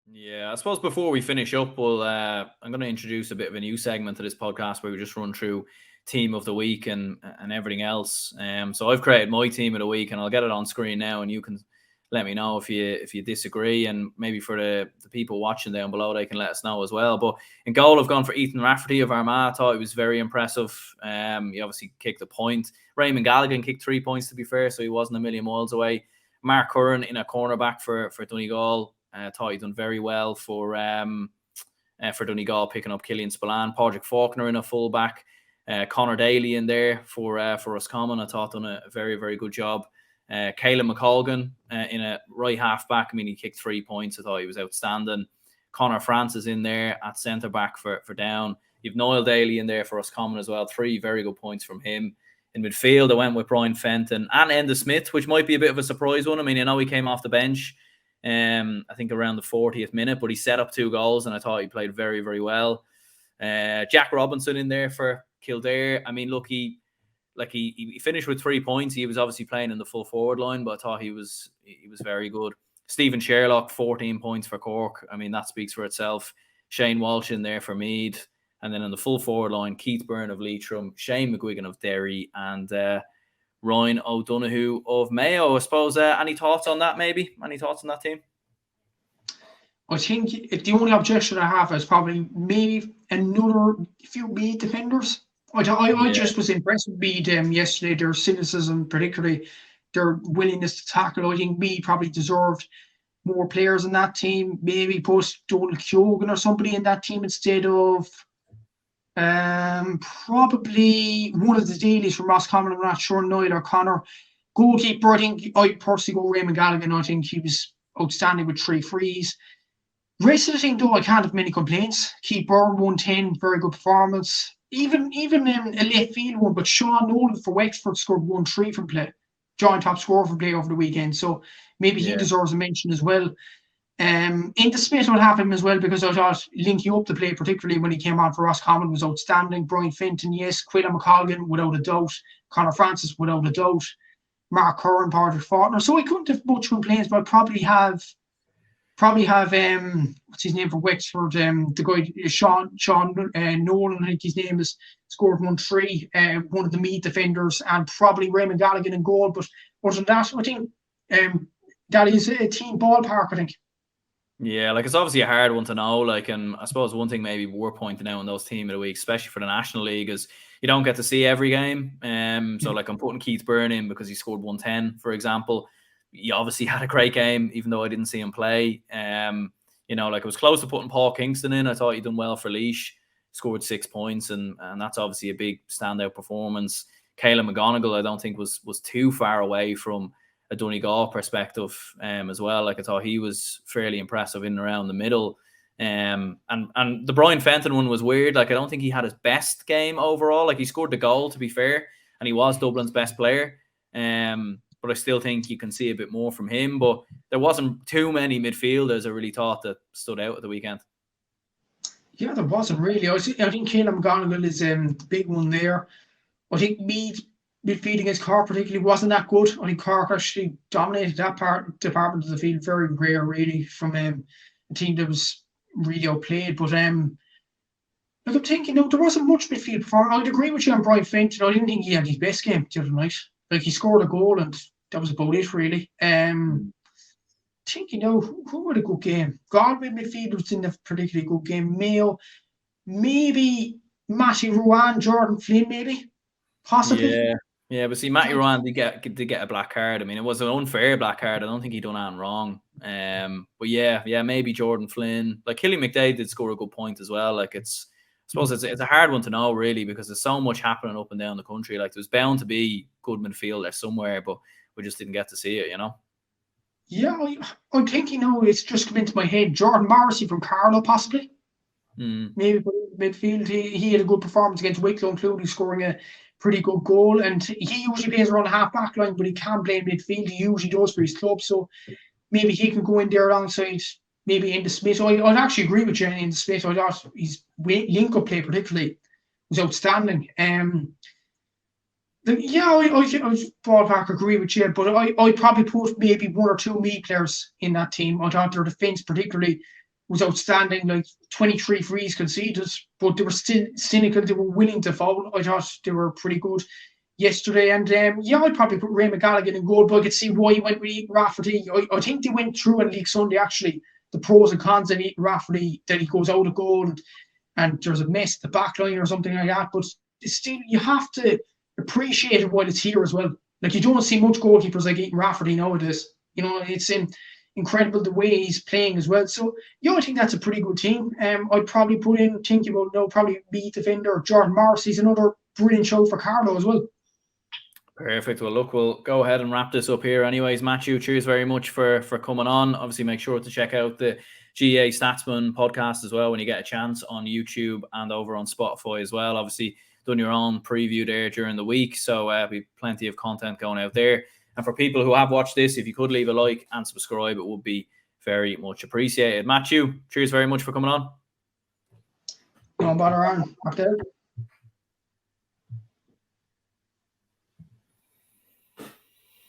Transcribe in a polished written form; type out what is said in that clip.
Yeah, I suppose before we finish up, I'm going to introduce a bit of a new segment to this podcast where we just run through team of the week and everything else. So I've created my team of the week, and I'll get it on screen now, and you can let me know if you disagree, and maybe for the people watching down below, they can let us know as well. But in goal, I've gone for Ethan Rafferty of Armagh. I thought he was very impressive. He obviously kicked a point. Raymond Galligan kicked 3 points, to be fair, so he wasn't a million miles away. Mark Curran in a cornerback for Donegal. I thought he done very well for Donegal, picking up Killian Spillane. Padraig Faulkner in a fullback. Connor Daly in there for Roscommon. I thought done a very, very good job. Caelan McColgan in a right half back. I mean, he kicked 3 points. I thought he was outstanding. Connor Francis in there at centre back for Down. You've Niall Daly in there for Roscommon as well. 3 very good points from him. In midfield, I went with Brian Fenton and Enda Smith, which might be a bit of a surprise one. I mean, I know he came off the bench, I think around the 40th minute, but he set up 2 goals, and I thought he played very, very well. Jack Robinson in there for Kildare. I mean, look, he finished with 3 points. He was obviously playing in the full forward line, but I thought he was very good. Stephen Sherlock, 14 points for Cork. I mean, that speaks for itself. Shane Walsh in there for Meath. And then in the full forward line, Keith Byrne of Leitrim, Shane McGuigan of Derry, and Ryan O'Donoghue of Mayo. I suppose, any thoughts on that, maybe? Any thoughts on that team? I think the only objection I have is probably maybe another few Meath defenders. I just was impressed with Meath yesterday, their cynicism, particularly their willingness to tackle. I think Meath probably deserved more players in that team. Maybe put Donald Keoghan or somebody in that team instead of probably one of the dailies from Roscommon. I'm not sure, Niall or Connor. Goalkeeper, I think I personally go Raymond Galligan. I think he was outstanding with 3 frees. Rest of the team, though, I can't have many complaints. Keith Byrne, 110, very good performance. Even a left field one, but Sean Nolan for Wexford scored 1-3 from play. Joint top scorer from play over the weekend. So maybe he deserves a mention as well. Enda Smith will have him as well, because I thought linking up the play, particularly when he came on for Roscommon, was outstanding. Brian Fenton, yes. Caelan McColgan, without a doubt. Connor Francis, without a doubt. Mark Curran, Padraig Faulkner. So I couldn't have much complaints, but I'd probably have what's his name for Wexford? The guy Sean Nolan, I think his name is, scored 1-3. One of the Meath defenders, and probably Raymond Galligan in goal. But other than that, I think that is a team ballpark, I think. Yeah, like, it's obviously a hard one to know. Like, and I suppose one thing maybe we're pointing out in those team of the week, especially for the National League, is you don't get to see every game. So like, I'm putting Keith Byrne in because he scored 110, for example. He obviously had a great game, even though I didn't see him play. Like, it was close to putting Paul Kingston in. I thought he'd done well for Laois, scored 6 points, and that's obviously a big standout performance. Caelan McGonigal, I don't think was too far away from a Donegal perspective as well. Like, I thought he was fairly impressive in and around the middle. And the Brian Fenton one was weird. Like, I don't think he had his best game overall. Like, he scored the goal, to be fair, and he was Dublin's best player. But I still think you can see a bit more from him. But there wasn't too many midfielders I really thought that stood out at the weekend. Yeah, there wasn't really. I think Caelan McGonigal is the big one there. I think midfield against Cork particularly wasn't that good. I think Cork actually dominated that department of the field. Very rare, really, from a team that was really outplayed. But I'm thinking, there wasn't much midfield performance. I'd agree with you on Brian Fenton. I didn't think he had his best game the other night. Like, he scored a goal, and that was about it, really. Thinking now, who had a good game? Galway midfield was in a particularly good game. Mayo, maybe Matty Ruane, Jordan Flynn, maybe, possibly. Yeah, but see, Matty Ruane did get a black card. I mean, it was an unfair black card. I don't think he done anything wrong. But yeah, maybe Jordan Flynn. Like, Killy McDade did score a good point as well. Like, I suppose it's a hard one to know, really, because there's so much happening up and down the country. Like, there's bound to be good midfield there somewhere, but we just didn't get to see it, Yeah, I'm thinking now, it's just come into my head. Jordan Morrissey from Carlow, possibly. Maybe midfield. He had a good performance against Wicklow, including scoring a pretty good goal. And he usually plays around the half-back line, but he can play midfield. He usually does for his club. So maybe he can go in there alongside maybe Enda Smith. I'd actually agree with you on Enda Smith. I thought his link-up play particularly was outstanding. I ballpark agree with you, but I probably put maybe 1 or 2 Meath players in that team. I thought their defence particularly was outstanding, like 23 frees conceded, but they were still cynical. They were willing to foul. I thought they were pretty good yesterday. And I'd probably put Ray McGallaghan in goal, but I could see why he went with Ethan Rafferty. I think they went through on League Sunday, actually, the pros and cons of Ethan Rafferty, that he goes out of goal and there's a mess at the back line or something like that. But still, you have to appreciate it while it's here as well. Like, you don't see much goalkeepers like Ethan Rafferty nowadays. It's incredible the way he's playing as well. So, I think that's a pretty good team. I'd probably put in, thinking about now, probably be defender Jordan Morrissey's another brilliant show for Carlow as well. Perfect. Well, look, we'll go ahead and wrap this up here. Anyways, Matthew, cheers very much for coming on. Obviously, make sure to check out the GA Statsman podcast as well when you get a chance on YouTube and over on Spotify as well. Obviously, done your own preview there during the week, so be plenty of content going out there. And for people who have watched this, if you could leave a like and subscribe, it would be very much appreciated. Matthew, cheers very much for coming on. No bother on.